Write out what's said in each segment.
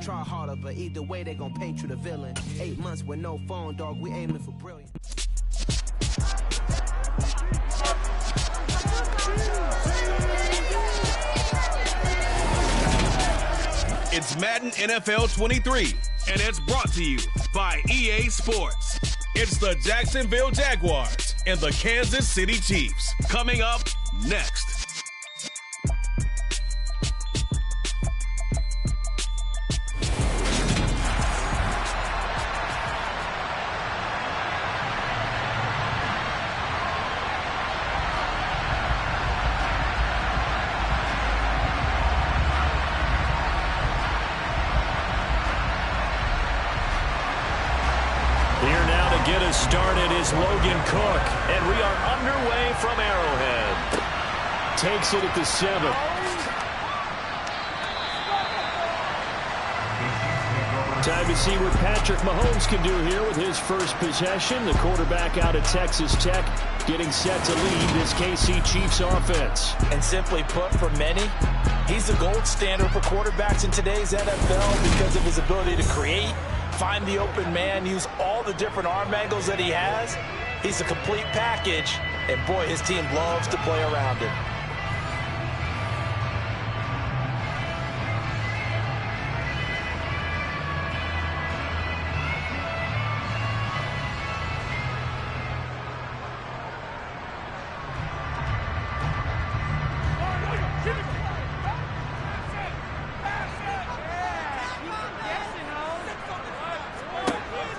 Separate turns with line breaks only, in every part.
try harder, but either way they gon' paint you the villain. 8 months with no phone, dog, we aiming for brilliant.
It's Madden NFL 23, and it's brought to you by EA Sports. It's the Jacksonville Jaguars and the Kansas City Chiefs. Coming up next.
Get us started is Logan Cook, and we are underway from Arrowhead. Takes it at the 7. Time to see what Patrick Mahomes can do here with his first possession. The quarterback out of Texas Tech getting set to lead this KC Chiefs offense.
And simply put, for many, he's the gold standard for quarterbacks in today's NFL because of his ability to create, find the open man, use all the different arm angles that he has. He's a complete package, and boy, his team loves to play around him.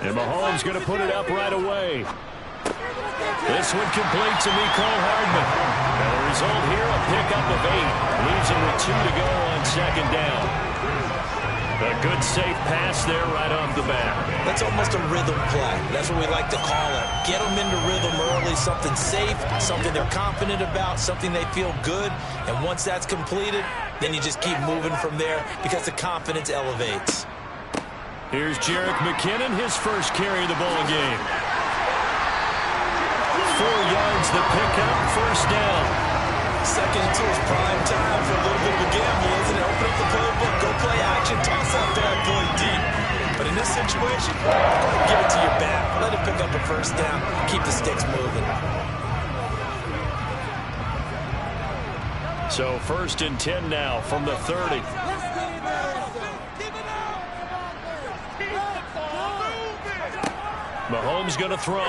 And Mahomes going to put it up right away. This one complete to Mecole Hardman. And the result here, a pickup of 8. Leaves him with 2 to go on second down. A good safe pass there right off the bat.
That's almost a rhythm play. That's what we like to call it. Get them into rhythm early, something safe, something they're confident about, something they feel good. And once that's completed, then you just keep moving from there because the confidence elevates.
Here's Jerick McKinnon, his first carry of the ball game. 4 yards the pickup, first down.
Second and 2 is prime time for a little bit of a gamble, isn't it? Open up the playbook, go play action, toss that bad boy deep. But in this situation, go ahead and give it to your back. Let him pick up a first down, keep the sticks moving.
So first and 10 now from the 30. Mahomes going to throw.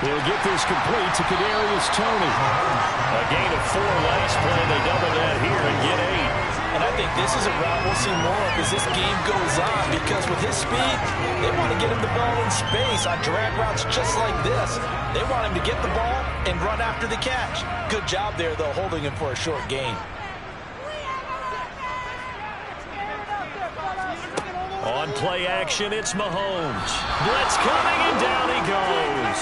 He'll get this complete to Kadarius Toney. A gain of 4 last play. They double that here and get 8.
And I think this is a route we'll see more of as this game goes on because with his speed, they want to get him the ball in space on drag routes just like this. They want him to get the ball and run after the catch. Good job there, though, holding him for a short gain.
On play action, it's Mahomes. Blitz coming, and down he goes.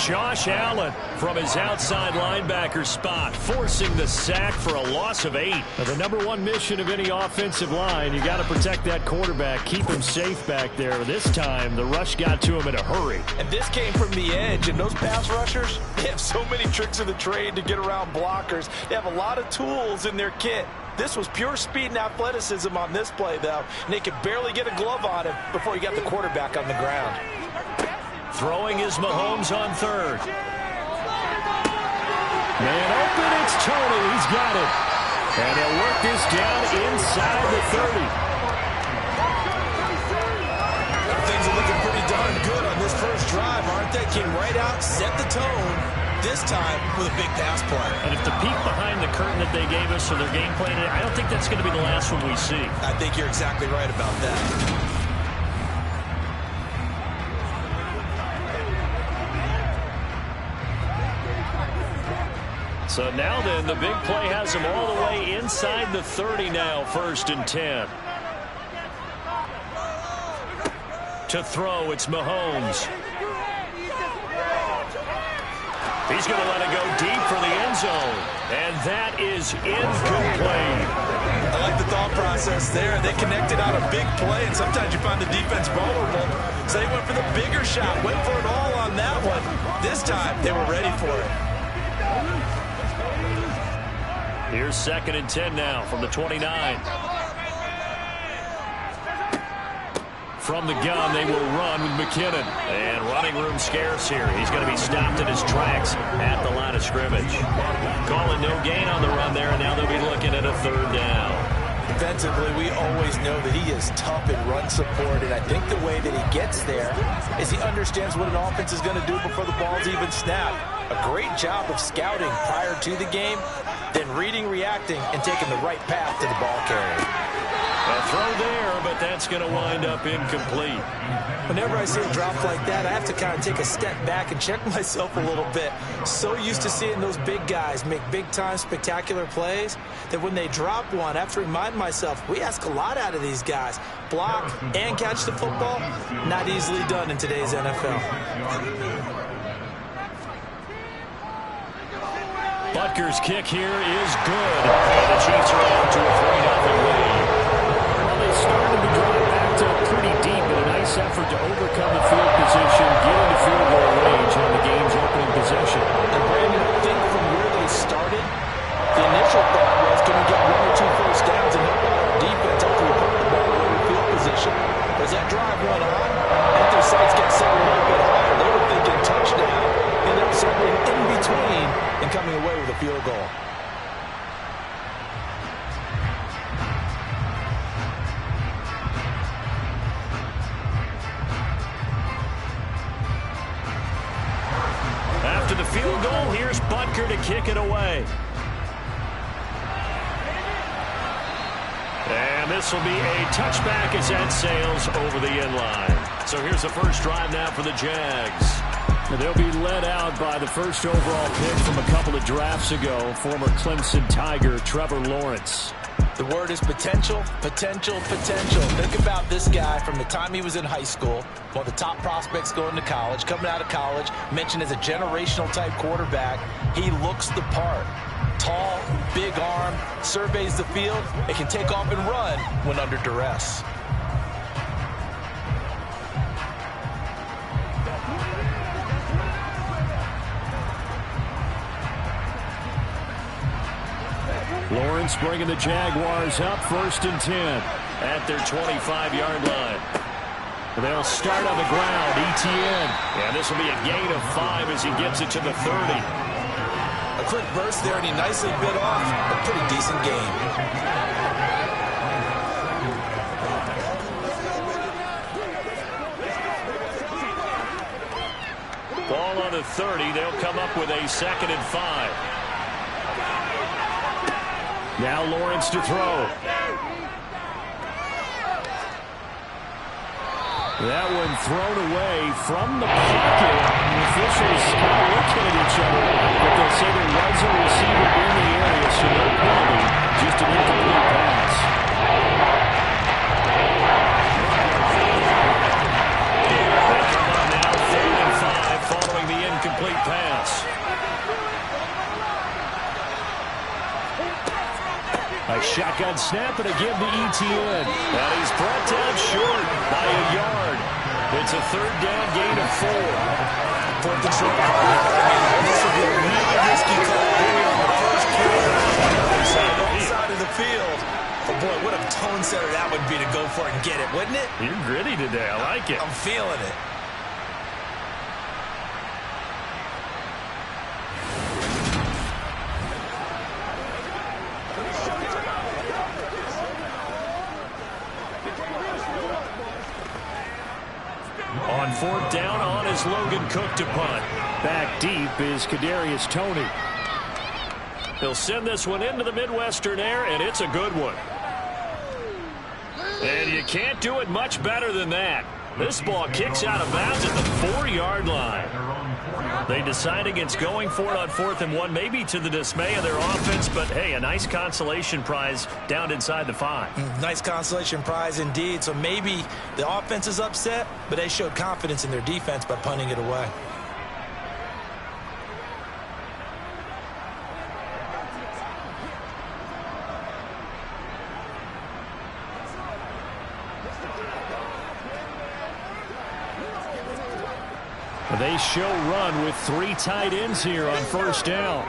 Josh Allen from his outside linebacker spot, forcing the sack for a loss of 8. Now, the number 1 mission of any offensive line, you got to protect that quarterback, keep him safe back there. This time, the rush got to him in a hurry.
And this came from the edge, and those pass rushers, they have so many tricks of the trade to get around blockers. They have a lot of tools in their kit. This was pure speed and athleticism on this play, though, and they could barely get a glove on him before he got the quarterback on the ground.
Throwing is Mahomes on 3rd. Man open, it's Toney. He's got it. And they'll work this down inside the 30.
Things are looking pretty darn good on this first drive, aren't they? Came right out, set the tone, this time with a big pass play.
And if the peek behind the curtain that they gave us or their game plan, I don't think that's going to be the last one we see.
I think you're exactly right about that.
So now then, the big play has them all the way inside the 30 now, 1st and 10. To throw, it's Mahomes. He's going to let it go deep for the end zone. And that is incomplete.
I like the thought process there. They connected on a big play, and sometimes you find the defense vulnerable. So they went for the bigger shot, went for it all on that one. This time, they were ready for it.
Here's 2nd and 10 now from the 29. From the gun, they will run with McKinnon. And running room scarce here. He's going to be stopped in his tracks at the line of scrimmage. Calling no gain on the run there, and now they'll be looking at a 3rd down.
Defensively, we always know that he is tough in run support, and I think the way that he gets there is he understands what an offense is going to do before the ball's even snapped. A great job of scouting prior to the game, then reading, reacting, and taking the right path to the ball carrier.
A throw there, but that's going to wind up incomplete.
Whenever I see a drop like that, I have to kind of take a step back and check myself a little bit. So used to seeing those big guys make big-time spectacular plays that when they drop one, I have to remind myself, we ask a lot out of these guys. Block and catch the football, not easily done in today's NFL.
Butker's kick here is good. And the Chiefs are out to a 3-0 lead. Well, they started the drive back to pretty deep, but a nice effort to overcome the field position, get into field goal range on the game's opening possession.
And Brandon, I think from where they started, the initial thought was, can we get 1 or 2 first downs and help out our defense after we put the ball in field position? As that drive went on, and their sights get set a little bit higher, they were thinking touchdown, and they're certainly in between and coming away with a field goal.
After the field goal, here's Butker to kick it away. And this will be a touchback as that sails over the end line. So here's the first drive now for the Jags. They'll be led out by the first overall pick from a couple of drafts ago, former Clemson Tiger Trevor Lawrence.
The word is potential, potential, potential. Think about this guy from the time he was in high school, one of the top prospects going to college, coming out of college, mentioned as a generational type quarterback. He looks the part. Tall, big arm, surveys the field, and can take off and run when under duress.
Lawrence bringing the Jaguars up 1st and 10 at their 25-yard line. They'll start on the ground. ETN. And this will be a gain of 5 as he gets it to the 30.
A quick burst there, and he nicely bit off a pretty decent gain.
Ball on the 30. They'll come up with a 2nd and 5. Now Lawrence to throw. That one thrown away from the pocket. The officials kind of looking at each other, but they'll say there was a receiver in the area, so no penalty, just an incomplete pass. They come up now 3rd and 5 following the incomplete pass. A shotgun snap and a give to ETN. And he's brought down short by a yard. It's a 3rd down gain of 4.
4th and short. This will be a really risky call here on the first play. Side of the field. Oh boy, what a tone setter that would be to go for it and get it, wouldn't it?
You're gritty today. I like it.
I'm feeling it.
On 4th down, on is Logan Cook to punt. Back deep is Kadarius Toney. He'll send this one into the Midwestern air, and it's a good one. And you can't do it much better than that. This ball kicks out of bounds at the 4-yard line. They decide against going for it on 4th and 1, maybe to the dismay of their offense, but hey, a nice consolation prize down inside the 5.
Nice consolation prize indeed. So maybe the offense is upset, but they showed confidence in their defense by punting it away.
They show run with 3 tight ends here on 1st down.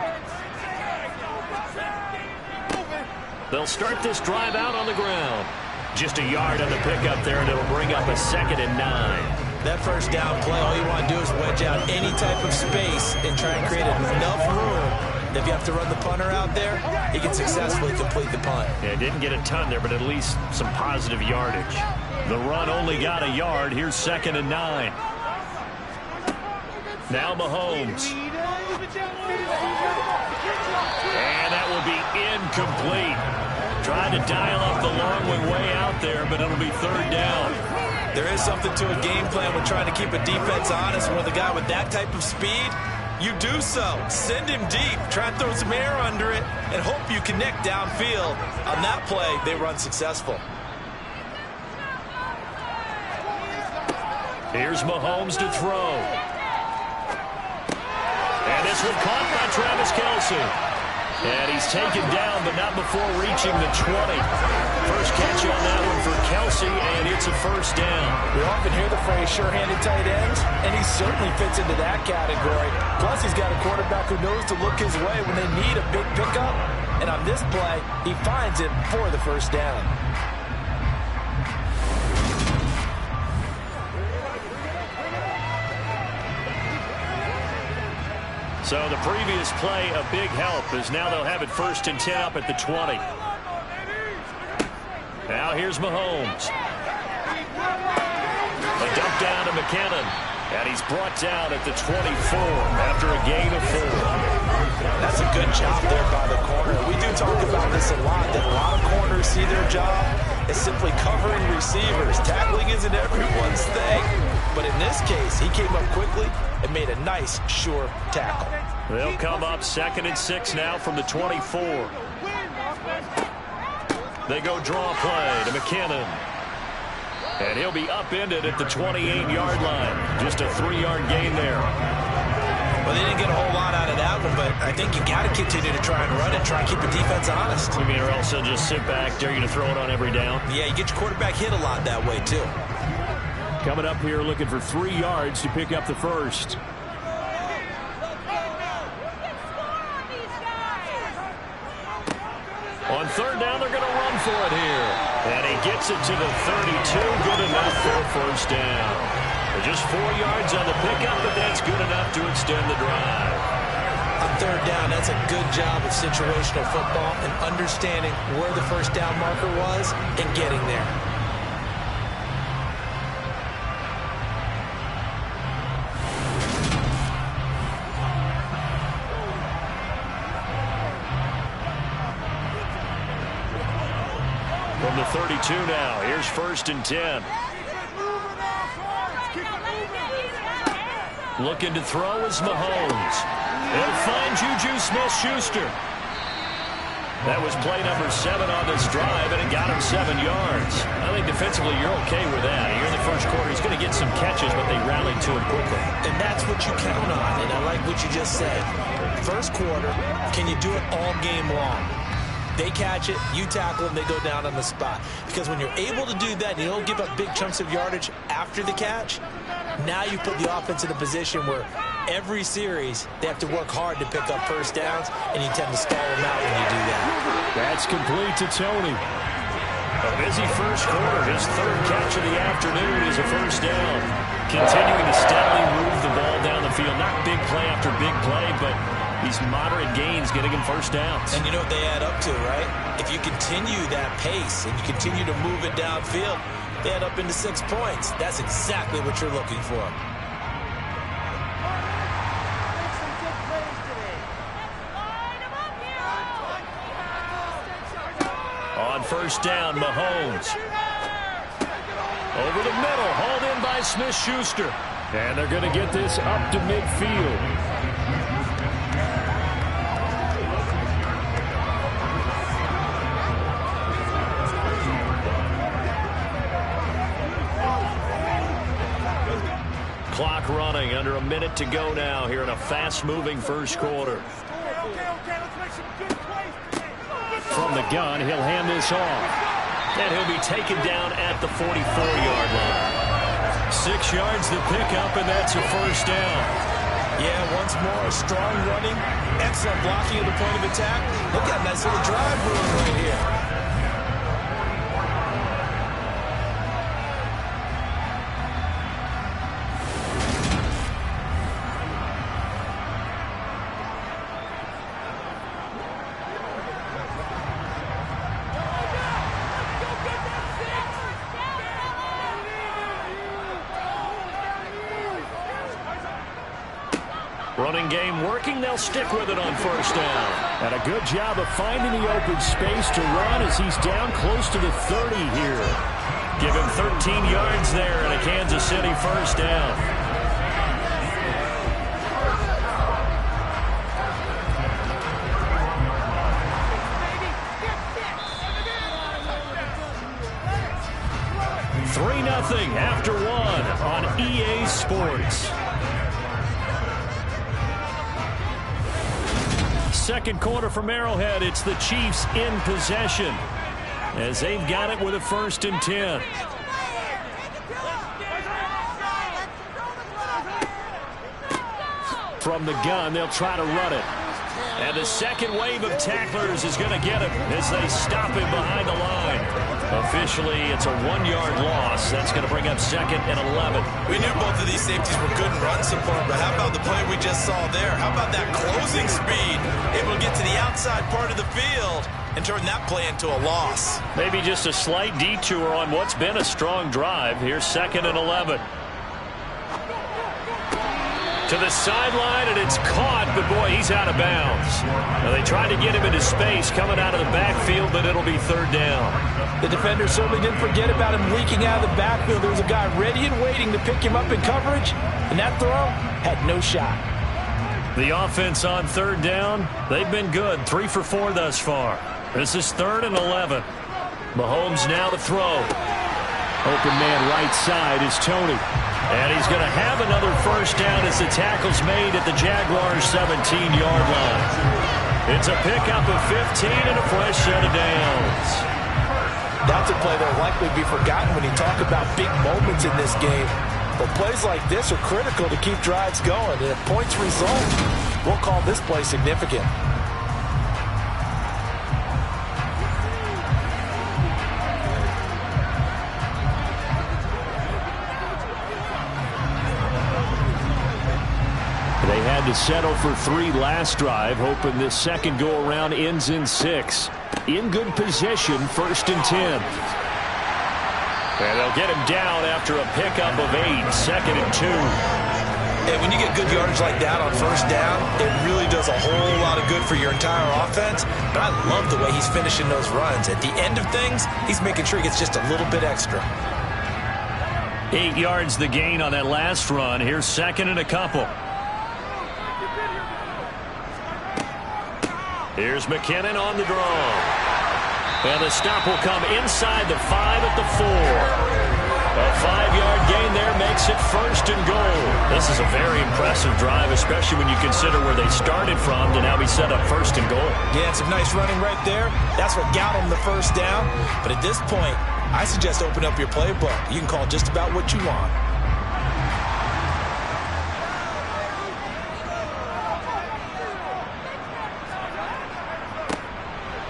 They'll start this drive out on the ground. Just a yard on the pickup there, and it'll bring up a 2nd and 9.
That first down play, all you want to do is wedge out any type of space and try and create enough room. If you have to run the punter out there, he can successfully complete the punt.
Yeah, didn't get a ton there, but at least some positive yardage. The run only got a yard. Here's 2nd and 9. Now Mahomes. And that will be incomplete. Trying to dial up the long way out there, but it'll be 3rd down.
There is something to a game plan with trying to keep a defense honest. With a guy with that type of speed, you do so. Send him deep. Try and throw some air under it and hope you connect downfield. On that play, they run successful.
Here's Mahomes to throw. And this one caught by Travis Kelce. And he's taken down, but not before reaching the 20. First catch on that one for Kelce, and it's a 1st down.
We often hear the phrase sure-handed tight ends, and he certainly fits into that category. Plus, he's got a quarterback who knows to look his way when they need a big pickup. And on this play, he finds it for the 1st down.
So the previous play, a big help, as now they'll have it 1st and 10 up at the 20. Now here's Mahomes. A dump down to McKinnon. And he's brought down at the 24 after a gain of 4.
That's a good job there by the corner. We do talk about this a lot, that a lot of corners see their job as simply covering receivers. Tackling isn't everyone's thing. But in this case, he came up quickly and made a nice, sure tackle.
They'll come up 2nd and 6 now from the 24. They go draw play to McKinnon. And he'll be upended at the 28-yard line. Just a 3-yard gain there.
Well, they didn't get a whole lot out of that one, but I think you got to continue to try and run it, try and keep the defense honest.
You mean, or else they'll just sit back, dare you to throw it on every down?
Yeah, you get your quarterback hit a lot that way, too.
Coming up here looking for 3 yards to pick up the 1st. On 3rd down, they're going to run for it here. And he gets it to the 32. Good enough for a 1st down. Just 4 yards on the pickup, but that's good enough to extend the drive.
On 3rd down, that's a good job of situational football and understanding where the 1st down marker was and getting there.
From the 32 now, here's 1st and 10. Looking to throw is Mahomes. He'll find Juju Smith-Schuster. That was play number 7 on this drive, and it got him 7 yards. I think defensively you're okay with that. Here in the first quarter, he's going to get some catches, but they rallied to him quickly.
And that's what you count on, and I like what you just said. First quarter, can you do it all game long? They catch it, you tackle them, they go down on the spot. Because when you're able to do that, and you don't give up big chunks of yardage after the catch, now you put the offense in a position where every series they have to work hard to pick up 1st downs, and you tend to stall them out when you do that.
That's complete to Tony. A busy first quarter. His 3rd catch of the afternoon is a 1st down. Continuing to steadily move the ball down the field. Not big play after big play, but these moderate gains getting him 1st downs.
And you know what they add up to, right? If you continue that pace and you continue to move it downfield, they add up into 6 points. That's exactly what you're looking for.
On 1st down, Mahomes. Over the middle, hauled in by Smith-Schuster. And they're going to get this up to midfield. Clock running, under a minute to go now here in a fast-moving first quarter. From the gun, he'll hand this off. And he'll be taken down at the 44-yard line. 6 yards the pickup, and that's a 1st down.
Yeah, once more, a strong running, excellent blocking at the point of attack. Look at that nice little drive rule right here.
Running game working. They'll stick with it on first down. And a good job of finding the open space to run as he's down close to the 30 here. Give him 13 yards there and a Kansas City first down. Nothing after one on EA Sports. Second quarter from Arrowhead. It's the Chiefs in possession as they've got it with a 1st and 10. From the gun, they'll try to run it. And the second wave of tacklers is going to get him as they stop him behind the line. Officially, it's a 1-yard loss. That's going to bring up 2nd and 11.
We knew both of these safeties were good in run support, but how about the play we just saw there? How about that closing speed? Able to get to the outside part of the field and turn that play into a loss.
Maybe just a slight detour on what's been a strong drive. Here's 2nd and 11. To the sideline, and it's caught, but boy, he's out of bounds. Now, they tried to get him into space coming out of the backfield, but it'll be 3rd down.
The defender certainly didn't forget about him leaking out of the backfield. There was a guy ready and waiting to pick him up in coverage, and that throw had no shot.
The offense on 3rd down, they've been good. 3 for 4 thus far. This is 3rd and 11. Mahomes now to throw. Open man right side is Tony. And he's going to have another first down as the tackle's made at the Jaguars' 17-yard line. It's a pickup of 15 and a fresh set of downs.
That's a play that will likely be forgotten when you talk about big moments in this game. But plays like this are critical to keep drives going. And if points result, we'll call this play significant.
They had to settle for 3 last drive, hoping this second go-around ends in 6. In good position, 1st and 10. And they'll get him down after a pickup of 8, 2nd and 2.
And when you get good yardage like that on first down, it really does a whole lot of good for your entire offense. But I love the way he's finishing those runs. At the end of things, he's making sure he gets just a little bit extra.
8 yards the gain on that last run. Here's 2nd and a couple. Here's McKinnon on the draw. And the stop will come inside the 5 at the 4. A 5-yard gain there makes it 1st and goal. This is a very impressive drive, especially when you consider where they started from to now be set up 1st and goal.
Yeah, some nice running right there. That's what got him the first down. But at this point, I suggest open up your playbook. You can call just about what you want.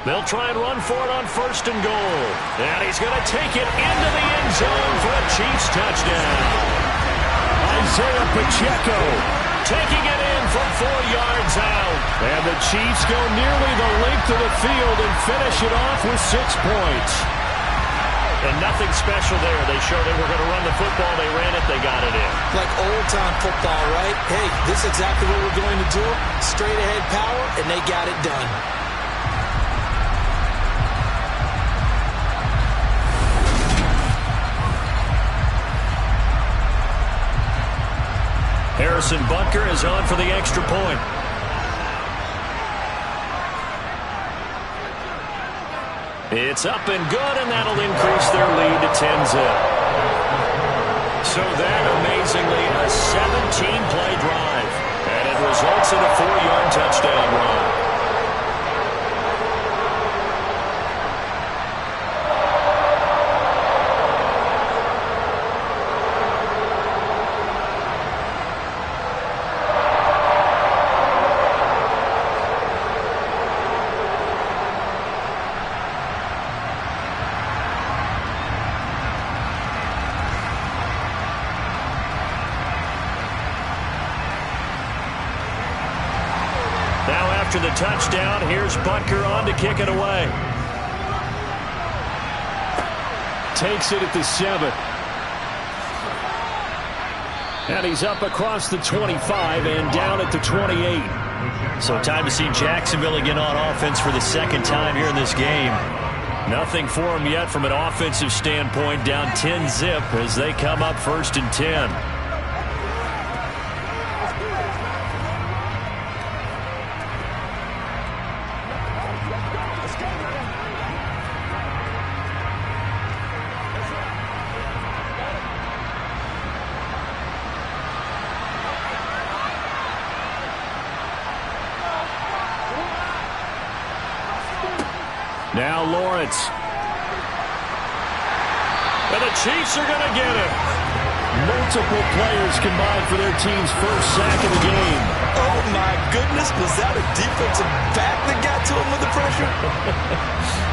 They'll try and run for it on 1st and goal. And he's going to take it into the end zone for a Chiefs touchdown. Isaiah Pacheco taking it in from 4 yards out. And the Chiefs go nearly the length of the field and finish it off with 6 points. And nothing special there. They showed they were going to run the football. They ran it. They got it in.
Like old-time football, right? Hey, this is exactly what we're going to do. Straight-ahead power, and they got it done.
Harrison Butker is on for the extra point. It's up and good, and that'll increase their lead to 10-zip. So that, amazingly, a 17-play drive. And it results in a 4-yard touchdown run. After the touchdown, here's Butker on to kick it away. Takes it at the 7. And he's up across the 25 and down at the 28.
So time to see Jacksonville again on offense for the second time here in this game.
Nothing for them yet from an offensive standpoint, down 10-zip as they come up 1st and 10. Now Lawrence. And the Chiefs are going to get him. Multiple players combined for their team's first sack of the game.
Oh, my goodness. Was that a defensive back that got to him with the pressure?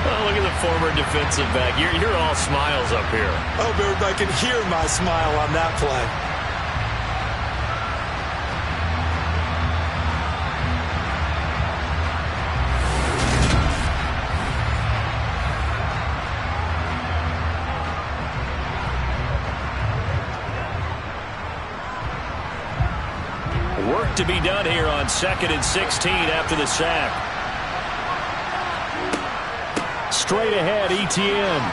Oh, look at the former defensive back. You're all smiles up here.
I hope everybody can hear my smile on that play.
Work to be done here on 2nd and 16 after the sack. Straight ahead, Etienne.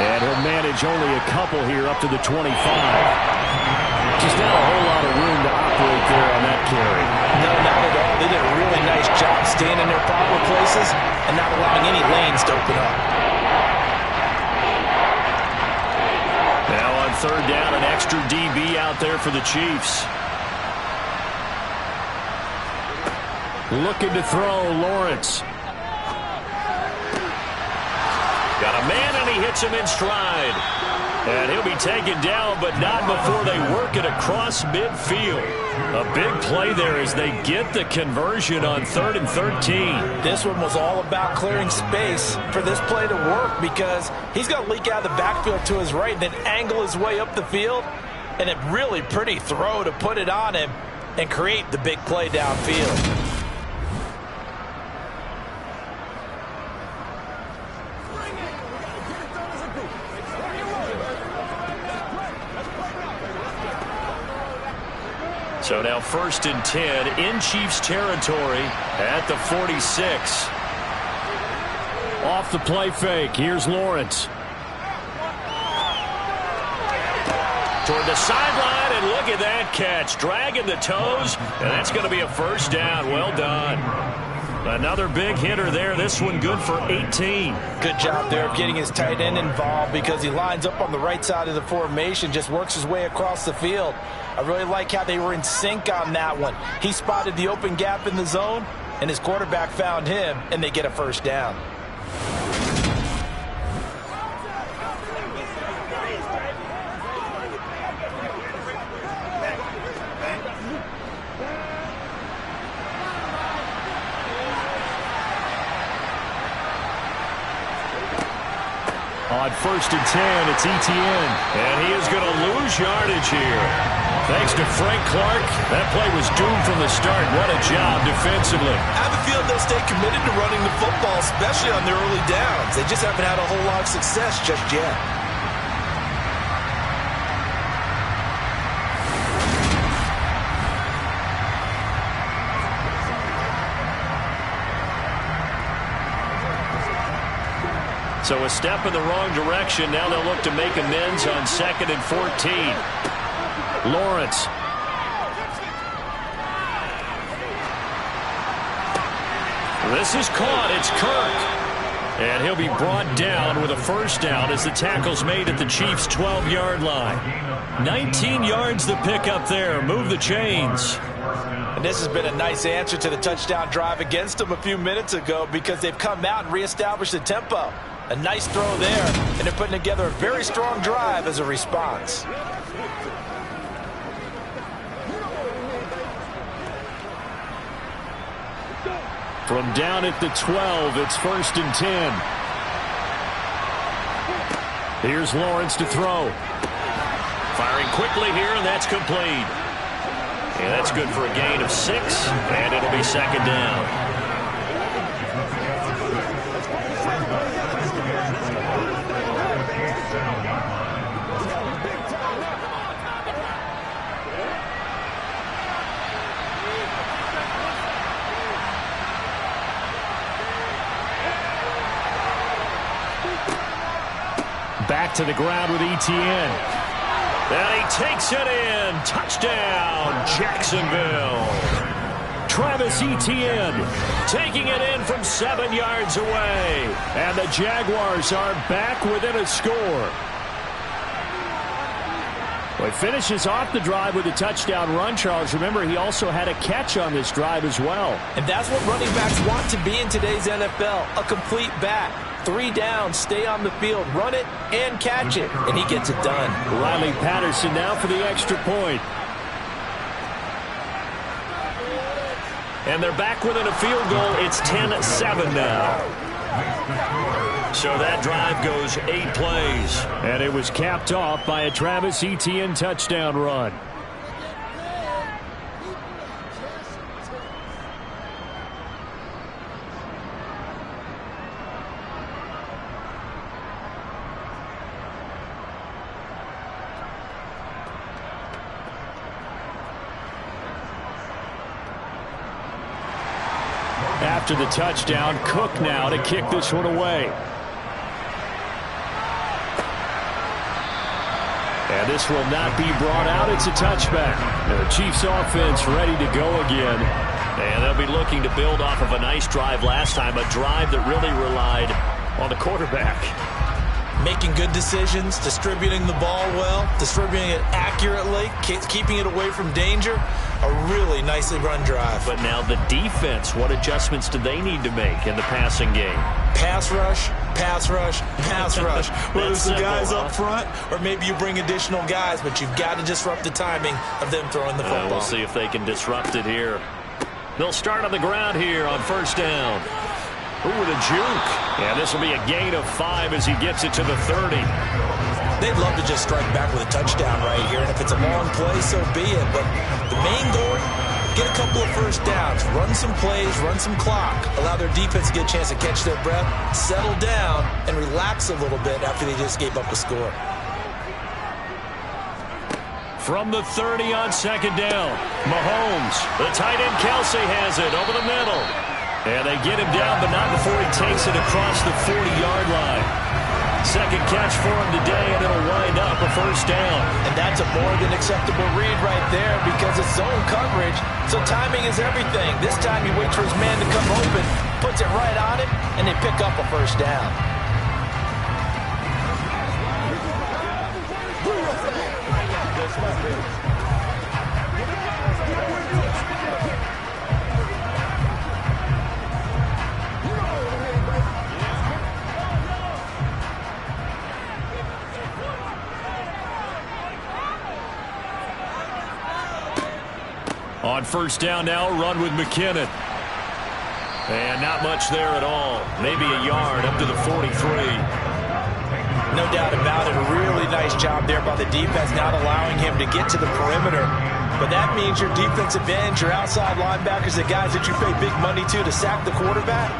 And he'll manage only a couple here up to the 25. Just not a whole lot of room to operate there on that carry.
No, not at all. They did a really nice job staying in their proper places and not allowing any lanes to open up.
Now on 3rd down, an extra DB out there for the Chiefs. Looking to throw, Lawrence. Got a man, and he hits him in stride. And he'll be taken down, but not before they work it across midfield. A big play there as they get the conversion on 3rd and 13.
This one was all about clearing space for this play to work because he's going to leak out of the backfield to his right and then angle his way up the field. And a really pretty throw to put it on him and create the big play downfield.
So now 1st and 10 in Chiefs territory at the 46. Off the play fake. Here's Lawrence. Toward the sideline, and look at that catch. Dragging the toes, and that's going to be a 1st down. Well done. Another big hitter there. This one good for 18.
Good job there of getting his tight end involved because he lines up on the right side of the formation, just works his way across the field. I really like how they were in sync on that one. He spotted the open gap in the zone, and his quarterback found him, and they get a 1st down.
On 1st and 10, it's Etienne. And he is going to lose yardage here. Thanks to Frank Clark, that play was doomed from the start. What a job defensively.
I have a feeling they'll stay committed to running the football, especially on their early downs. They just haven't had a whole lot of success just yet.
So a step in the wrong direction. Now they'll look to make amends on 2nd and 14. Lawrence. This is caught. It's Kirk. And he'll be brought down with a 1st down as the tackle's made at the Chiefs' 12-yard line. 19 yards to pick up there. Move the chains.
And this has been a nice answer to the touchdown drive against them a few minutes ago because they've come out and reestablished the tempo. A nice throw there, and they're putting together a very strong drive as a response.
From down at the 12, it's 1st and 10. Here's Lawrence to throw. Firing quickly here, and that's complete. And that's good for a gain of 6, and it'll be 2nd down. back to the ground with Etienne. And he takes it in. Touchdown, Jacksonville. Travis Etienne taking it in from 7 yards away. And the Jaguars are back within a score. Well, he finishes off the drive with a touchdown run, Charles. Remember, he also had a catch on this drive as well.
And that's what running backs want to be in today's NFL, a complete back. 3 downs, stay on the field, run it, and catch it. And he gets it done.
Riley Patterson now for the extra point. And they're back within a field goal. It's 10-7 now. So that drive goes 8 plays. And it was capped off by a Travis Etienne touchdown run. After the touchdown, Cook now to kick this one away. And this will not be brought out. It's a touchback. The Chiefs offense ready to go again. And they'll be looking to build off of a nice drive last time, a drive that really relied on the quarterback.
Making good decisions, distributing the ball well, distributing it accurately, keeping it away from danger. A really nicely run drive.
But now the defense, what adjustments do they need to make in the passing game?
Pass rush, pass rush, pass rush. Whether it's the guys up front or maybe you bring additional guys, but you've got to disrupt the timing of them throwing the football.
We'll see if they can disrupt it here. They'll start on the ground here on first down. Ooh, with a juke. Yeah, this will be a gain of 5 as he gets it to the 30.
They'd love to just strike back with a touchdown right here, and if it's a long play, so be it. But the main goal, get a couple of first downs, run some plays, run some clock, allow their defense to get a chance to catch their breath, settle down, and relax a little bit after they just gave up a score.
From the 30 on second down, Mahomes. The tight end Kelsey has it over the middle. And they get him down, but not before he takes it across the 40-yard line. Second catch for him today, and it'll wind up a first down.
And that's a more than acceptable read right there because it's zone coverage, so timing is everything. This time he waits for his man to come open, puts it right on him, and they pick up a first down.
On first down now, run with McKinnon. And not much there at all. Maybe a yard up to the 43.
No doubt about it. A really nice job there by the defense, not allowing him to get to the perimeter. But that means your defensive ends, your outside linebackers, the guys that you pay big money to sack the quarterback,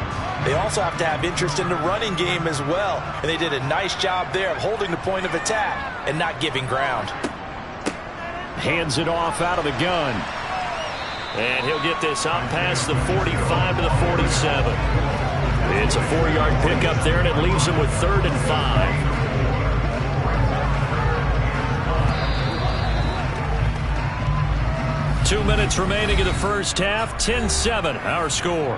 they also have to have interest in the running game as well. And they did a nice job there of holding the point of attack and not giving ground.
Hands it off out of the gun. And he'll get this out past the 45 to the 47. It's a 4-yard pickup there, and it leaves him with 3rd and 5. 2 minutes remaining in the first half. 10-7, our score.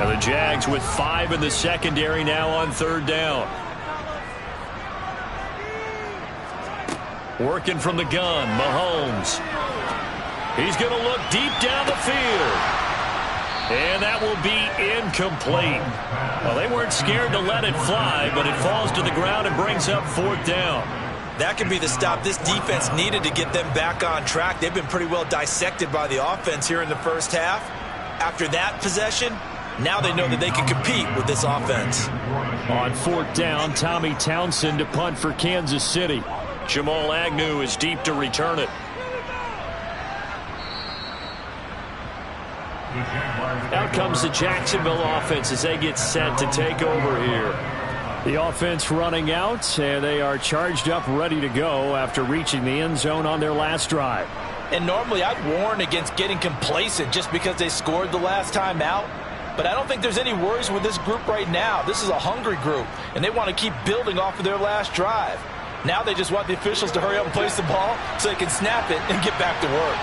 And the Jags with 5 in the secondary now on 3rd down. Working from the gun, Mahomes. He's going to look deep down the field. And that will be incomplete. Well, they weren't scared to let it fly, but it falls to the ground and brings up 4th down.
That could be the stop this defense needed to get them back on track. They've been pretty well dissected by the offense here in the first half. After that possession, now they know that they can compete with this offense.
On 4th down, Tommy Townsend to punt for Kansas City. Jamal Agnew is deep to return it. Out comes the Jacksonville offense as they get set to take over here. The offense running out, and they are charged up, ready to go after reaching the end zone on their last drive.
And normally I'd warn against getting complacent just because they scored the last time out. But I don't think there's any worries with this group right now. This is a hungry group, and they want to keep building off of their last drive. Now they just want the officials to hurry up and place the ball so they can snap it and get back to work.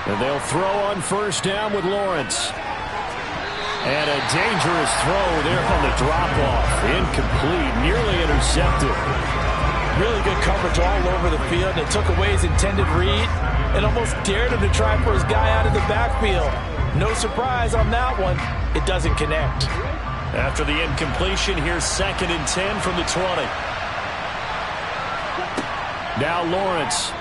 And they'll throw on first down with Lawrence. And a dangerous throw there on the drop-off. Incomplete, nearly intercepted.
Really good coverage all over the field. It took away his intended read and almost dared him to try for his guy out of the backfield. No surprise on that one. It doesn't connect.
After the incompletion, here's 2nd and 10 from the 20. Now Lawrence.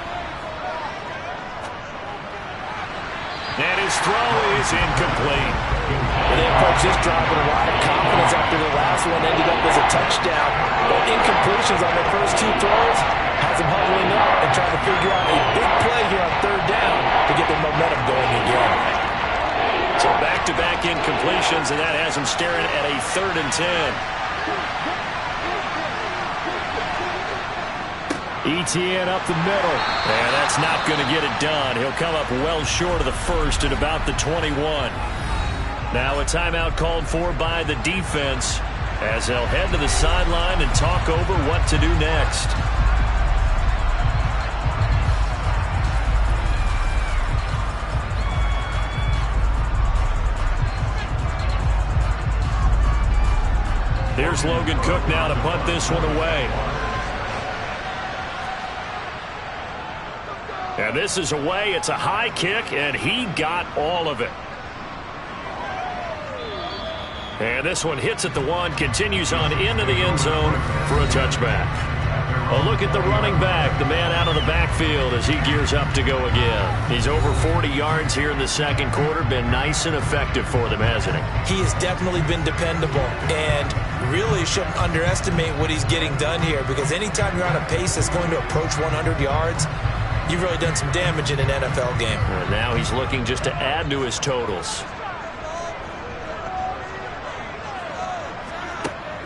And his throw is incomplete.
And they approach this drive with a lot of confidence after the last one ended up as a touchdown. But incompletions on their first 2 throws has them huddling up and trying to figure out a big play here on 3rd down to get their momentum going again.
So back-to-back incompletions, and that has them staring at a 3rd and 10. ETN up the middle. And that's not going to get it done. He'll come up well short of the first at about the 21. Now a timeout called for by the defense as they'll head to the sideline and talk over what to do next. Here's Logan Cook now to punt this one away. And this is away. It's a high kick, and he got all of it. And this one hits at the 1, continues on into the end zone for a touchback. A look at the running back, the man out of the backfield as he gears up to go again. He's over 40 yards here in the 2nd quarter. Been nice and effective for them, hasn't he?
He has definitely been dependable, and really shouldn't underestimate what he's getting done here, because anytime you're on a pace that's going to approach 100 yards, you've really done some damage in an NFL game.
And now he's looking just to add to his totals.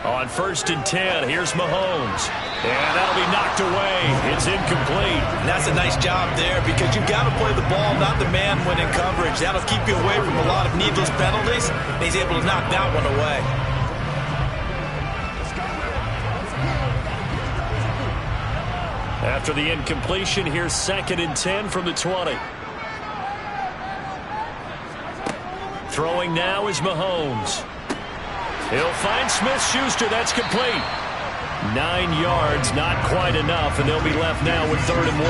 On 1st and 10, here's Mahomes. And that'll be knocked away. It's incomplete.
And that's a nice job there, because you've got to play the ball, not the man when in coverage. That'll keep you away from a lot of needless penalties. And he's able to knock that one away.
After the incompletion, here's 2nd and 10 from the 20. Throwing now is Mahomes. He'll find Smith-Schuster. That's complete. 9 yards, not quite enough, and they'll be left now with 3rd and 1.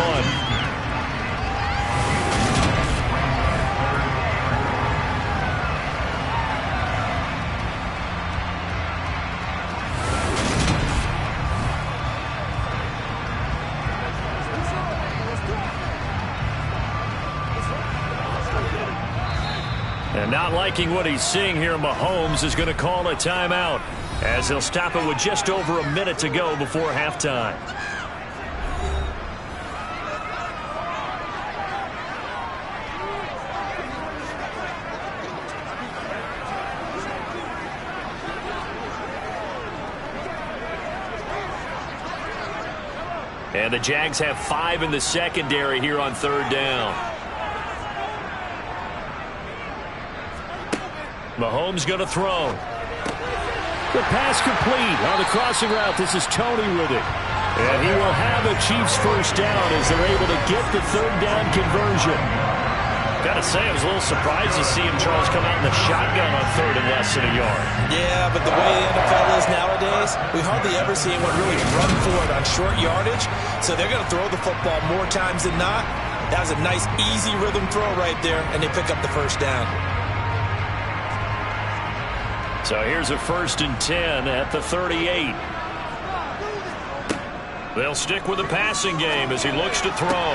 And not liking what he's seeing here, Mahomes is going to call a timeout as he'll stop it with just over a minute to go before halftime. And the Jags have 5 in the secondary here on 3rd down. Mahomes going to throw. The pass complete on the crossing route. This is Tony with it. And he will have a Chiefs first down as they're able to get the 3rd down conversion. Got to say, I was a little surprised to see him, Charles, come out in the shotgun on 3rd and less than a yard.
Yeah, but the way the NFL is nowadays, we hardly ever see anyone really run for it on short yardage. So they're going to throw the football more times than not. That was a nice, easy rhythm throw right there, and they pick up the first down.
So here's a 1st and 10 at the 38. They'll stick with the passing game as he looks to throw.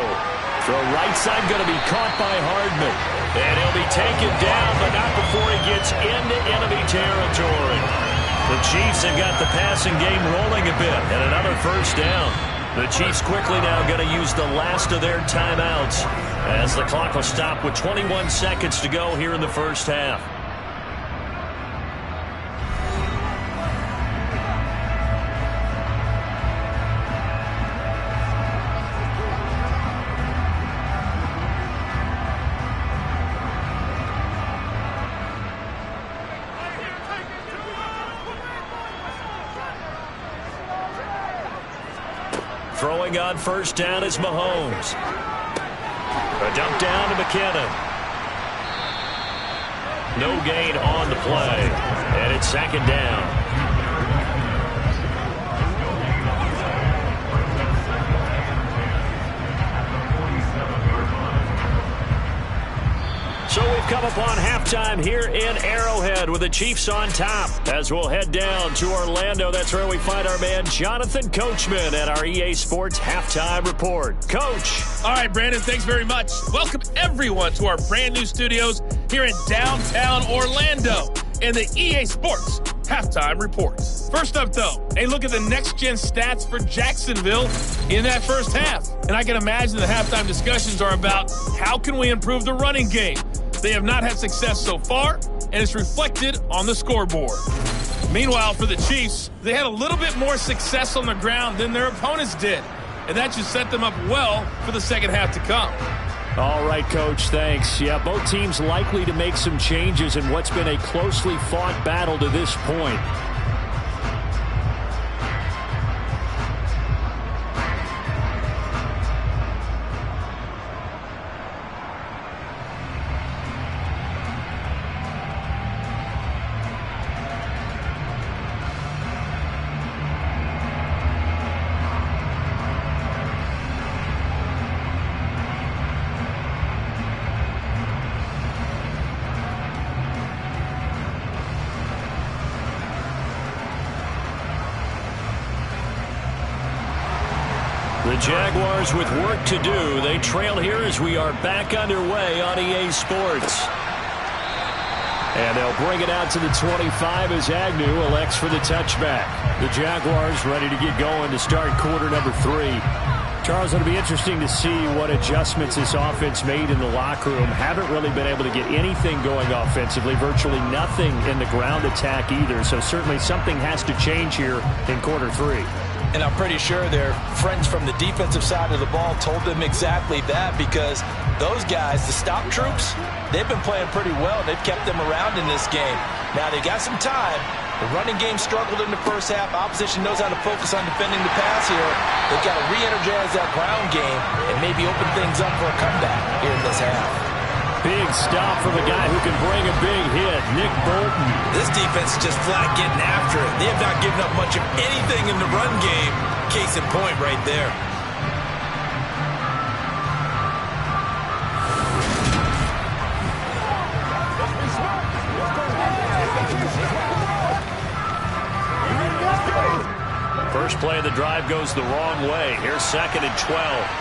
Throw right side going to be caught by Hardman. And he'll be taken down, but not before he gets into enemy territory. The Chiefs have got the passing game rolling a bit, and another first down. The Chiefs quickly now going to use the last of their timeouts as the clock will stop with 21 seconds to go here in the first half. Throwing on first down is Mahomes. A dump down to McKinnon. No gain on the play. And it's second down. So we've come upon halftime here in Arrowhead with the Chiefs on top. As we'll head down to Orlando, that's where we find our man Jonathan Coachman at our EA Sports Halftime Report. Coach.
All right, Brandon, thanks very much. Welcome everyone to our brand new studios here in downtown Orlando in the EA Sports Halftime Report. First up, though, a look at the next-gen stats for Jacksonville in that first half. And I can imagine the halftime discussions are about how can we improve the running game. They have not had success so far, and it's reflected on the scoreboard. Meanwhile, for the Chiefs, they had a little bit more success on the ground than their opponents did, and that should set them up well for the second half to come.
All right, Coach, thanks. Yeah, both teams likely to make some changes in what's been a closely fought battle to this point. The Jaguars with work to do. They trail here as we are back underway on EA Sports. And they'll bring it out to the 25 as Agnew elects for the touchback. The Jaguars ready to get going to start quarter number 3. Charles, it'll be interesting to see what adjustments this offense made in the locker room. Haven't really been able to get anything going offensively, virtually nothing in the ground attack either. So certainly something has to change here in quarter 3.
And I'm pretty sure their friends from the defensive side of the ball told them exactly that, because those guys, the stop troops, they've been playing pretty well. They've kept them around in this game. Now, they got some time. The running game struggled in the first half. Opposition knows how to focus on defending the pass here. They've got to re-energize that ground game and maybe open things up for a comeback here in this half.
Big stop from a guy who can bring a big hit, Nick Bolton.
This defense is just flat getting after it. They have not given up much of anything in the run game. Case in point right there.
First play of the drive goes the wrong way. Here's 2nd and 12.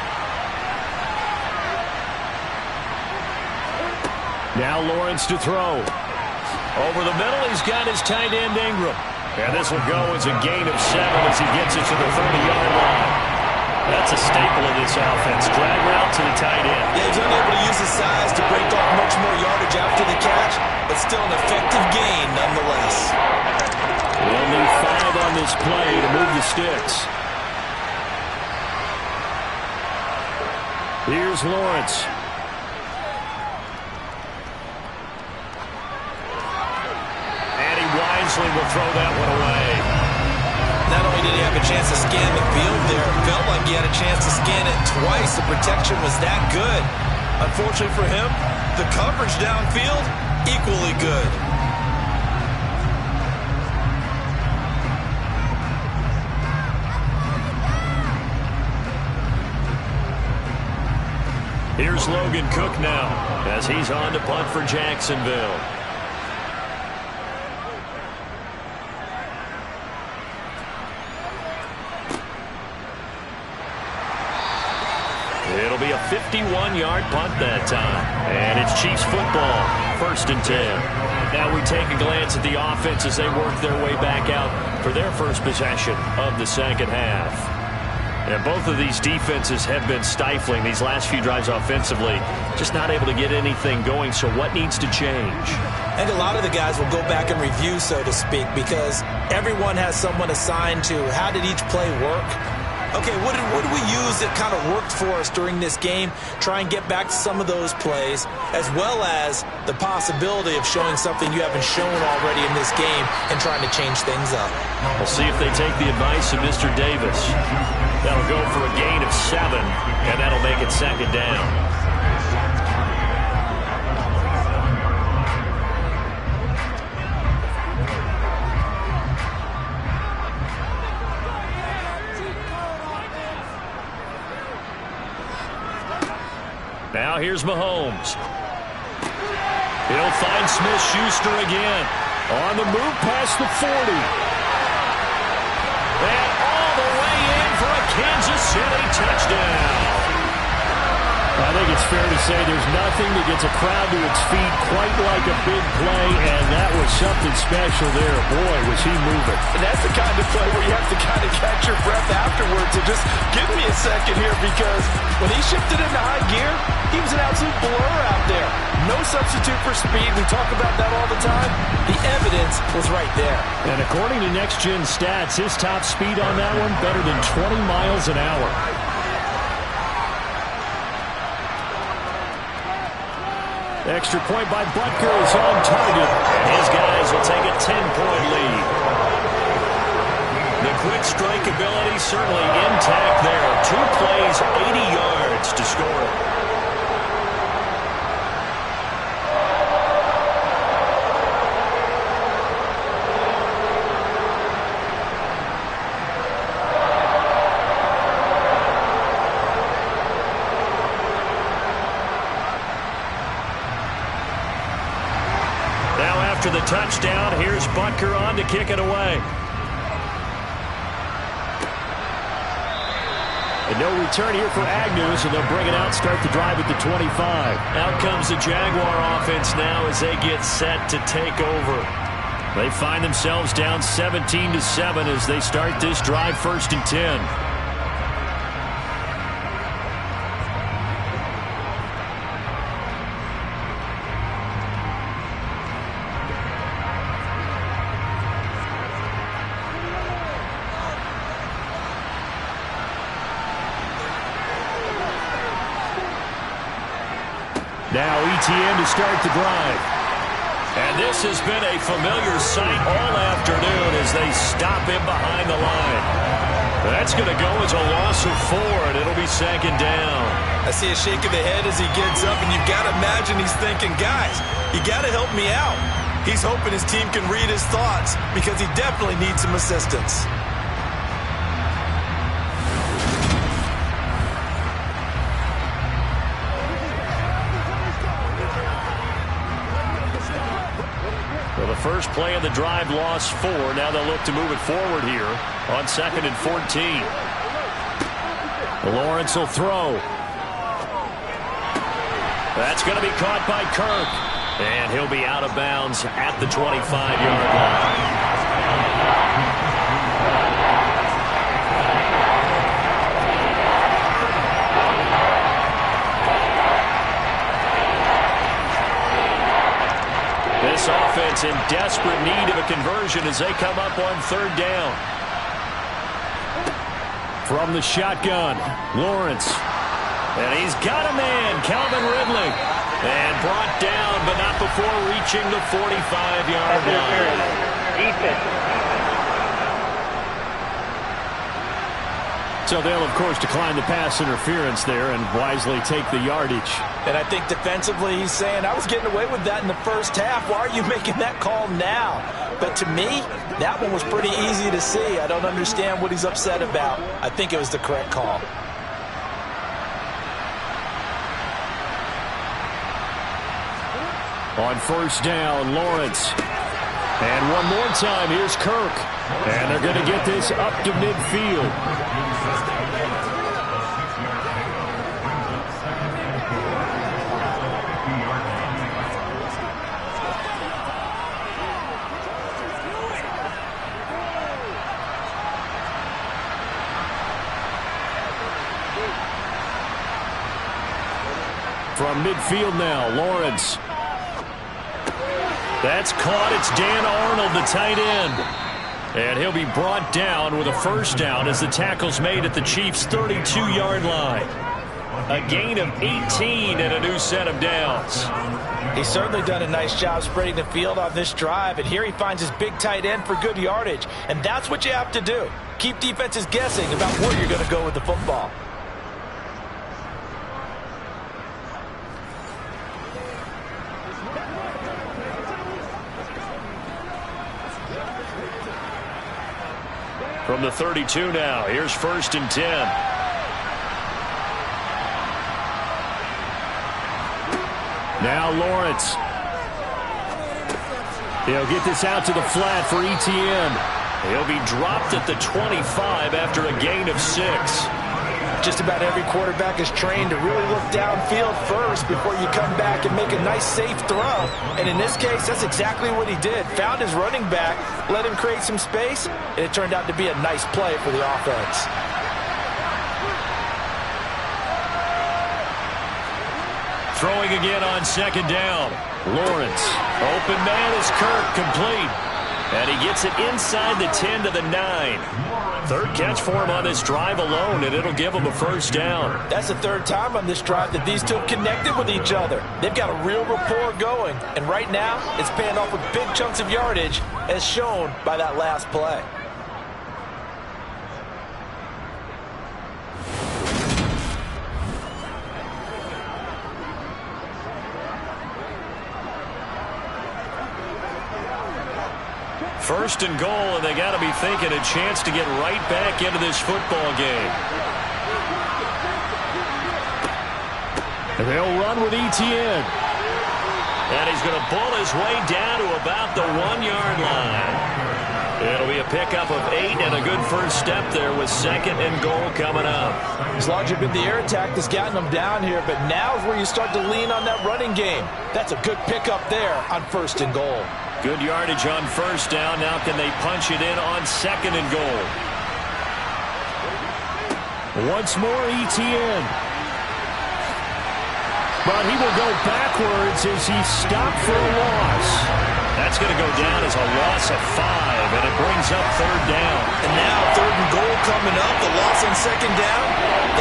Now Lawrence to throw. Over the middle, he's got his tight end Ingram. And this will go as a gain of 7 as he gets it to the 30-yard line. That's a staple of this offense. Drag route to the tight end.
Yeah, he's unable to use his size to break off much more yardage after the catch, but still an effective gain nonetheless.
We'll need 5 on this play to move the sticks. Here's Lawrence. Wisely will throw that one away.
Not only did he have a chance to scan the field there, it felt like he had a chance to scan it twice. The protection was that good. Unfortunately for him, the coverage downfield, equally good.
Here's Logan Cook now as he's on to punt for Jacksonville. It'll be a 51-yard punt that time. And it's Chiefs football, 1st and 10. Now we take a glance at the offense as they work their way back out for their first possession of the second half. And both of these defenses have been stifling these last few drives offensively, just not able to get anything going. So what needs to change?
And a lot of the guys will go back and review, so to speak, because everyone has someone assigned to how did each play work. Okay, what did we use that kind of worked for us during this game? Try and get back to some of those plays, as well as the possibility of showing something you haven't shown already in this game and trying to change things up.
We'll see if they take the advice of Mr. Davis. That'll go for a gain of 7, and that'll make it second down. Now here's Mahomes. He'll find Smith-Schuster again. On the move past the 40. And all the way in for a Kansas City touchdown. I think it's fair to say there's nothing that gets a crowd to its feet quite like a big play, and that was something special there. Boy, was he moving.
And that's the kind of play where you have to kind of catch your breath afterwards and just give me a second here, because when he shifted into high gear, he was an absolute blur out there. No substitute for speed. We talk about that all the time. The evidence was right there.
And according to Next Gen Stats, his top speed on that one better than 20 miles an hour. Extra point by Butker is on target. His guys will take a 10-point lead. The quick strike ability certainly intact there. 2 plays, 80 yards to score. After the touchdown, here's Butker on to kick it away. And no return here for Agnew, so they'll bring it out, start the drive at the 25. Out comes the Jaguar offense now as they get set to take over. They find themselves down 17-7 as they start this drive, 1st and 10. Now ETN to start the drive. And this has been a familiar sight all afternoon as they stop him behind the line. That's going to go as a loss of 4, and it'll be second down.
I see a shake of the head as he gets up, and you've got to imagine he's thinking, guys, you got to help me out. He's hoping his team can read his thoughts because he definitely needs some assistance.
The first play of the drive lost 4. Now they'll look to move it forward here on 2nd and 14. Lawrence will throw. That's going to be caught by Kirk. And he'll be out of bounds at the 25-yard line. This offense in desperate need of a conversion as they come up on 3rd down. From the shotgun, Lawrence. And he's got a man, Calvin Ridley. And brought down, but not before reaching the 45-yard line. So they'll, of course, decline the pass interference there and wisely take the yardage.
And I think defensively he's saying, I was getting away with that in the first half. Why are you making that call now? But to me, that one was pretty easy to see. I don't understand what he's upset about. I think it was the correct call.
On 1st down, Lawrence. And one more time, here's Kirk. And they're going to get this up to midfield. From midfield now, Lawrence. That's caught. It's Dan Arnold, the tight end. And he'll be brought down with a first down as the tackle's made at the Chiefs' 32-yard line. A gain of 18 and a new set of downs.
He's certainly done a nice job spreading the field on this drive, and here he finds his big tight end for good yardage. And that's what you have to do. Keep defenses guessing about where you're going to go with the football.
From the 32 now, here's 1st and 10. Now Lawrence. He'll get this out to the flat for Etienne. He'll be dropped at the 25 after a gain of 6.
Just about every quarterback is trained to really look downfield first before you come back and make a nice, safe throw. And in this case, that's exactly what he did. Found his running back, let him create some space, and it turned out to be a nice play for the offense.
Throwing again on 2nd down. Lawrence. Open man is Kirk, complete. And he gets it inside the 10 to the 9. 3rd catch for him on this drive alone, and it'll give him a first down.
That's the 3rd time on this drive that these two have connected with each other. They've got a real rapport going, and right now it's paying off with big chunks of yardage, as shown by that last play.
First and goal, and they got to be thinking a chance to get right back into this football game. And they'll run with Etienne. And he's going to pull his way down to about the 1-yard line. It'll be a pickup of 8 and a good first step there with 2nd and goal coming up.
As long as you've been the air attack that's gotten them down here, but now is where you start to lean on that running game. That's a good pickup there on 1st and goal.
Good yardage on 1st down. Now can they punch it in on 2nd and goal? Once more Etienne. But he will go backwards as he's stopped for a loss. That's going to go down as a loss of 5, and it brings up 3rd down.
And now 3rd and goal coming up, the loss on 2nd down.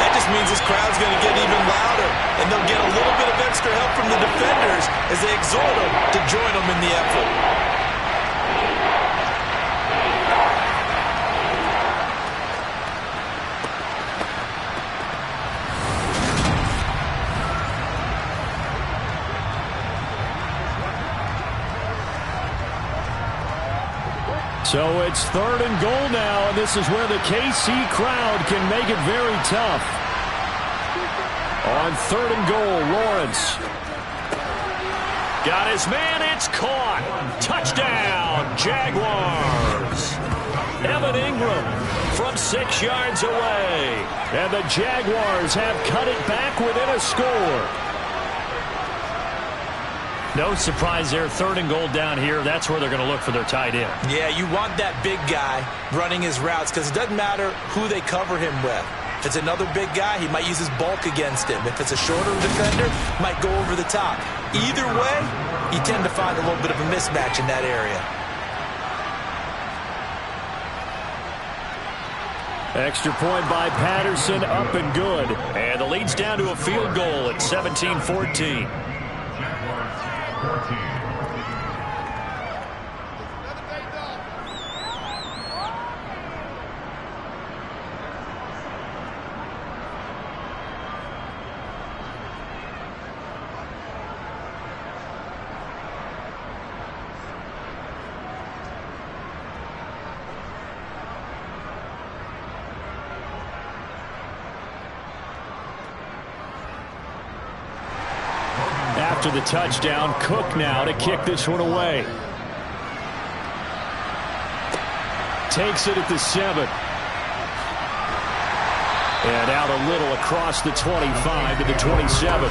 That just means this crowd's going to get even louder, and they'll get a little bit of extra help from the defenders as they exhort them to join them in the effort.
So it's 3rd and goal now, and this is where the KC crowd can make it very tough. On 3rd and goal, Lawrence. Got his man, it's caught. Touchdown, Jaguars. Evan Ingram from 6 yards away. And the Jaguars have cut it back within a score. No surprise there, 3rd and goal down here. That's where they're going to look for their tight end.
Yeah, you want that big guy running his routes because it doesn't matter who they cover him with. If it's another big guy, he might use his bulk against him. If it's a shorter defender, might go over the top. Either way, you tend to find a little bit of a mismatch in that area.
Extra point by Patterson, up and good. And the lead's down to a field goal at 17-14. After the touchdown, Cook now to kick this one away. Takes it at the 7. And out a little across the 25 to the 27.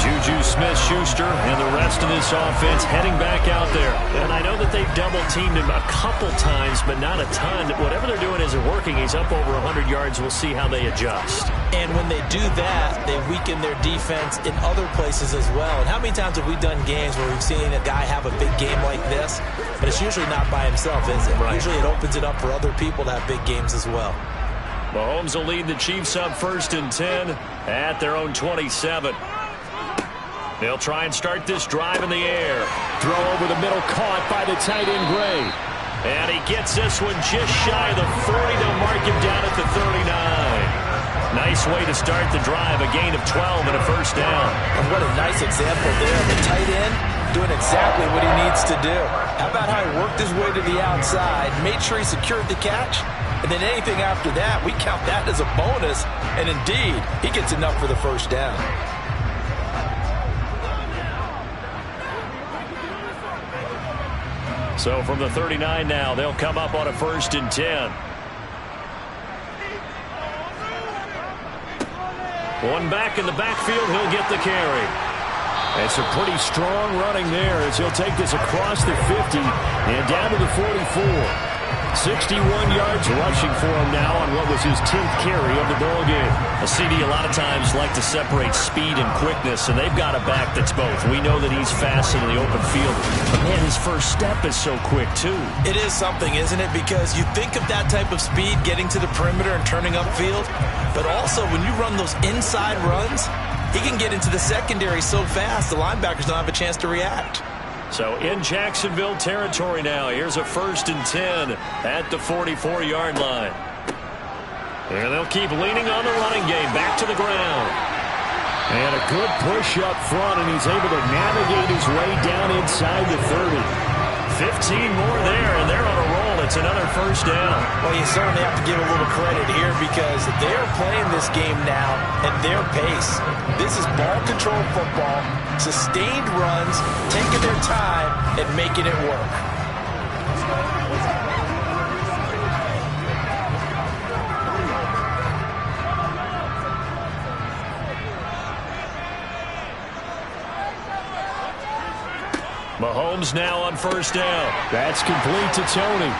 Juju Smith-Schuster and the rest of this offense heading back out there. And I know that they've double-teamed him a couple times, but not a ton. Whatever they're doing isn't working. He's up over 100 yards. We'll see how they adjust.
And when they do that, they weaken their defense in other places as well. And how many times have we done games where we've seen a guy have a big game like this? But it's usually not by himself, is it? Right. Usually it opens it up for other people to have big games as well.
Mahomes will lead the Chiefs up 1st and 10 at their own 27. They'll try and start this drive in the air.
Throw over the middle, caught by the tight end, Gray.
And he gets this one just shy of the 40. They'll mark him down at the 39. Nice way to start the drive, a gain of 12 and a first down.
And what a nice example there. The tight end doing exactly what he needs to do. How about how he worked his way to the outside, made sure he secured the catch, and then anything after that, we count that as a bonus. And indeed, he gets enough for the first down.
So from the 39 now, they'll come up on a 1st and 10. One back in the backfield, he'll get the carry.
It's a pretty strong running there as he'll take this across the 50 and down to the 44. 61 yards rushing for him now on what was his 10th carry of the ball game.
A CD a lot of times like to separate speed and quickness, and they've got a back that's both. We know that he's fast in the open field, but man, his first step is so quick too.
It is something, isn't it? Because you think of that type of speed getting to the perimeter and turning upfield, but also when you run those inside runs, he can get into the secondary so fast the linebackers don't have a chance to react.
So in Jacksonville territory now. Here's a 1st and 10 at the 44-yard line. And they'll keep leaning on the running game. Back to the ground.
And a good push up front, and he's able to navigate his way down inside the 30.
15 more there, and they're on a roll. It's another first down.
Well, you certainly have to give a little credit here because they're playing this game now at their pace. This is ball control football, sustained runs, taking their time and making it work.
Mahomes now on first down.
That's complete to Tony.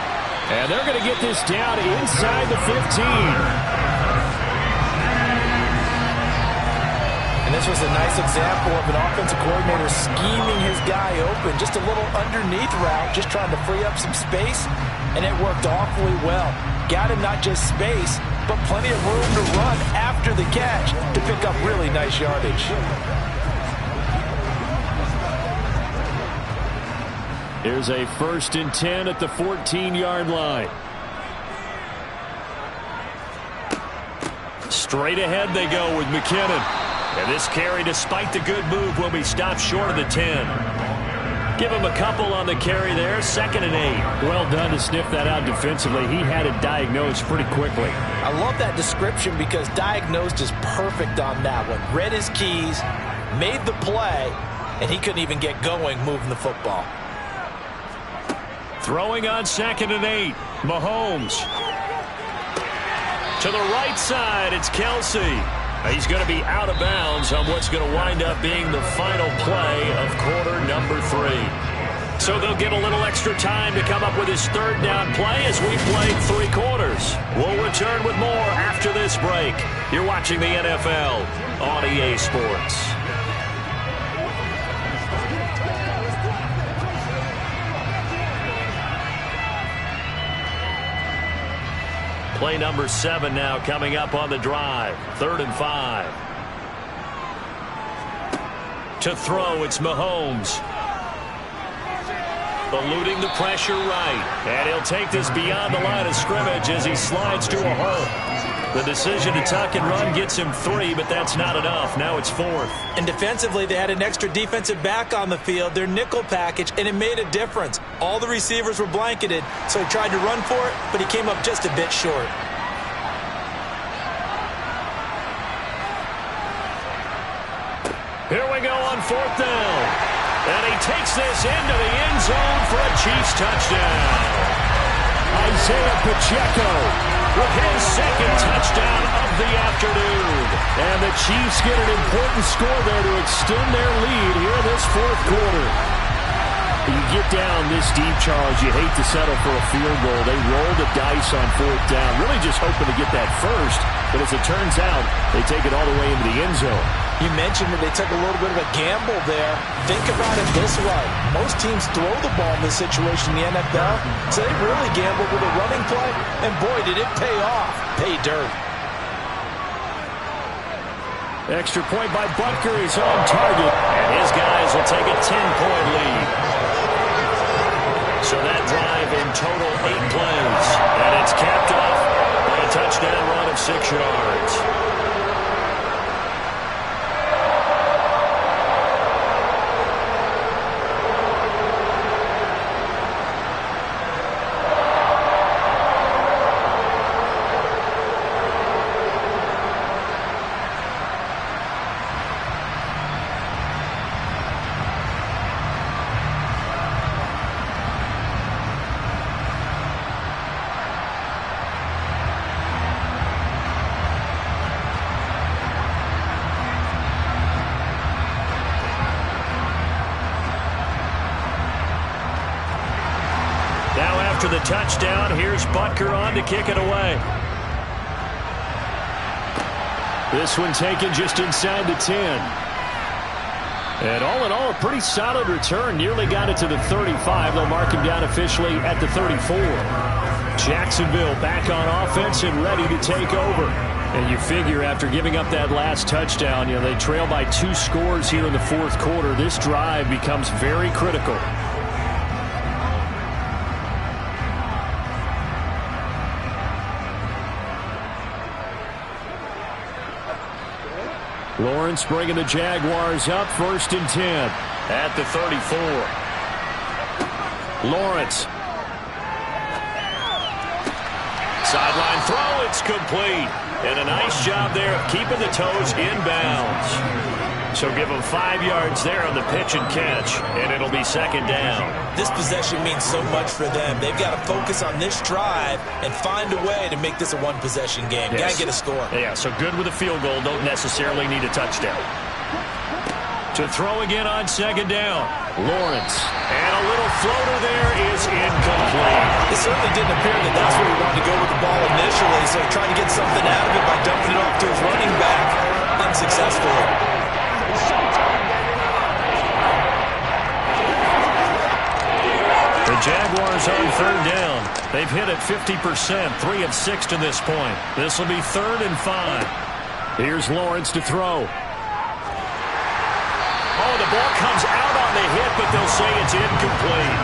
And they're going to get this down inside the 15.
And this was a nice example of an offensive coordinator scheming his guy open. Just a little underneath route, just trying to free up some space. And it worked awfully well. Got him not just space, but plenty of room to run after the catch to pick up really nice yardage.
Here's a 1st and 10 at the 14-yard line.
Straight ahead they go with McKinnon. And this carry, despite the good move, will be stopped short of the 10. Give him a couple on the carry there. 2nd and 8.
Well done to sniff that out defensively. He had it diagnosed pretty quickly.
I love that description because diagnosed is perfect on that one. Read his keys, made the play, and he couldn't even get going moving the football.
Throwing on 2nd and 8. Mahomes. To the right side, it's Kelsey. He's going to be out of bounds on what's going to wind up being the final play of quarter number 3. So they'll get a little extra time to come up with his 3rd down play as we played 3 quarters. We'll return with more after this break. You're watching the NFL on EA Sports. Play number 7 now coming up on the drive. 3rd and 5. To throw, it's Mahomes. Eluding the pressure right. And he'll take this beyond the line of scrimmage as he slides to a hole. The decision to tuck and run gets him 3, but that's not enough. Now it's 4th.
And defensively, they had an extra defensive back on the field, their nickel package, and it made a difference. All the receivers were blanketed, so he tried to run for it, but he came up just a bit short.
Here we go on 4th down. And he takes this into the end zone for a Chiefs touchdown.
Isaiah Pacheco
with his second touchdown of the afternoon.
And the Chiefs get an important score there to extend their lead here in this fourth quarter. You get down this deep, Charles, you hate to settle for a field goal. They roll the dice on fourth down, really just hoping to get that first. But as it turns out, they take it all the way into the end zone.
You mentioned that they took a little bit of a gamble there. Think about it this way. Most teams throw the ball in this situation in the NFL, so they really gambled with a running play, and boy, did it pay off. Pay dirt.
Extra point by Butker is on target.
And his guys will take a 10-point lead. So that drive in total 8 plays. And it's capped off by a touchdown run of 6 yards. After the touchdown, here's Butker on to kick it away.
This one taken just inside the 10. And all in all, a pretty solid return. Nearly got it to the 35. They'll mark him down officially at the 34. Jacksonville back on offense and ready to take over. And you figure after giving up that last touchdown, they trail by 2 scores here in the fourth quarter. This drive becomes very critical. Lawrence bringing the Jaguars up, 1st and 10
at the 34.
Lawrence.
Sideline throw, it's complete. And a nice job there of keeping the toes in bounds. So give them 5 yards there on the pitch and catch, and it'll be 2nd down.
This possession means so much for them. They've got to focus on this drive and find a way to make this a one-possession game.
Yes.
Got to get a score.
Yeah, so good with a field goal. Don't necessarily need a touchdown.
To throw again on 2nd down. Lawrence.
And a little floater there is incomplete.
It certainly didn't appear that that's where he wanted to go with the ball initially, so he tried to get something out of it by dumping it off to his running back unsuccessfully.
The Jaguars on 3rd down. They've hit it 50%, 3 of 6 to this point. This will be 3rd and 5.
Here's Lawrence to throw.
Oh, the ball comes out on the hit, but they'll say it's incomplete.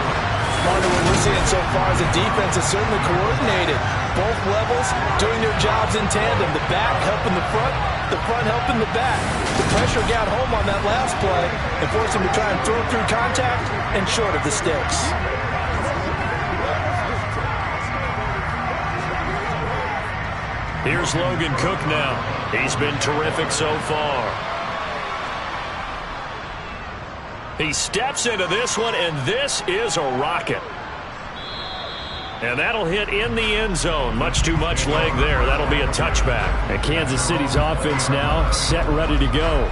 Part of what we're seeing so far is the defense is certainly coordinated. Both levels doing their jobs in tandem. The back helping the front helping the back. The pressure got home on that last play and forced him to try and throw through contact and short of the sticks.
Here's Logan Cook now. He's been terrific so far. He steps into this one, and this is a rocket. And that'll hit in the end zone. Much too much leg there. That'll be a touchback.
And Kansas City's offense now set, ready to go.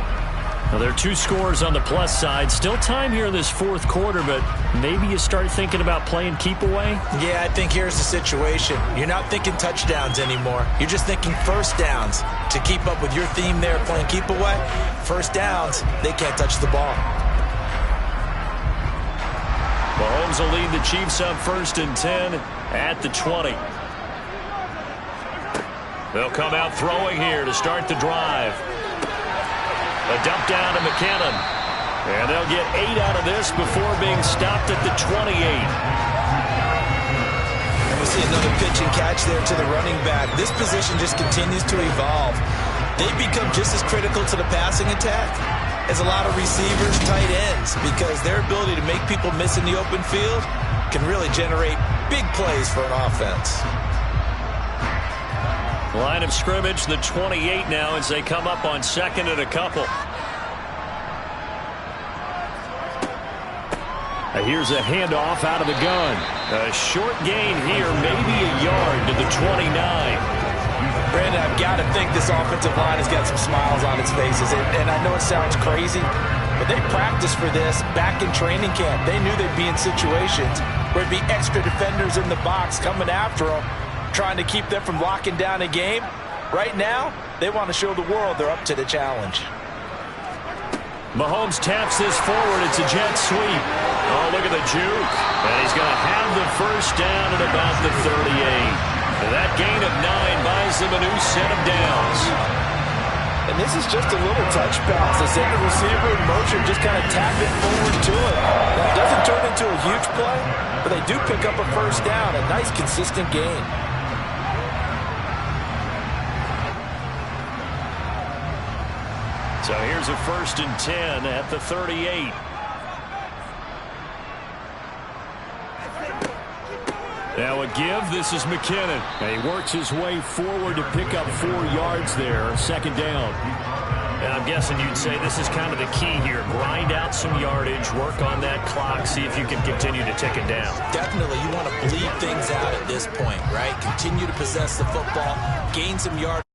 Now, there are 2 scores on the plus side. Still time here in this fourth quarter, but maybe you start thinking about playing keep away?
Yeah, I think here's the situation. You're not thinking touchdowns anymore. You're just thinking first downs. To keep up with your theme there, playing keep away, first downs, they can't touch the ball.
Mahomes will lead the Chiefs up 1st and 10 at the 20. They'll come out throwing here to start the drive. A dump down to McKinnon. And they'll get 8 out of this before being stopped at the 28.
And we see another pitch and catch there to the running back. This position just continues to evolve. They become just as critical to the passing attack as a lot of receivers, tight ends, because their ability to make people miss in the open field can really generate big plays for an offense.
Line of scrimmage, the 28 now as they come up on 2nd and a couple.
Here's a handoff out of the gun. A short gain here, maybe a yard to the 29.
Brandon, I've got to think this offensive line has got some smiles on its faces. And I know it sounds crazy, but they practiced for this back in training camp. They knew they'd be in situations where there'd be extra defenders in the box coming after them, trying to keep them from locking down a game. Right now, they want to show the world they're up to the challenge.
Mahomes taps this forward. It's a jet sweep. Oh, look at the juke. And he's going to have the first down at about the 38. That gain of 9 buys them a new set of downs.
And this is just a little touch pass. They send the receiver in motion, just kind of tap it forward to it. That doesn't turn into a huge play, but they do pick up a first down. A nice, consistent gain.
So here's a 1st and 10 at the 38. Now a give. This is McKinnon.
And he works his way forward to pick up 4 yards there. 2nd down.
And I'm guessing you'd say this is kind of the key here. Grind out some yardage, work on that clock, see if you can continue to tick it down.
Definitely. You want to bleed things out at this point, right? Continue to possess the football, gain some yardage.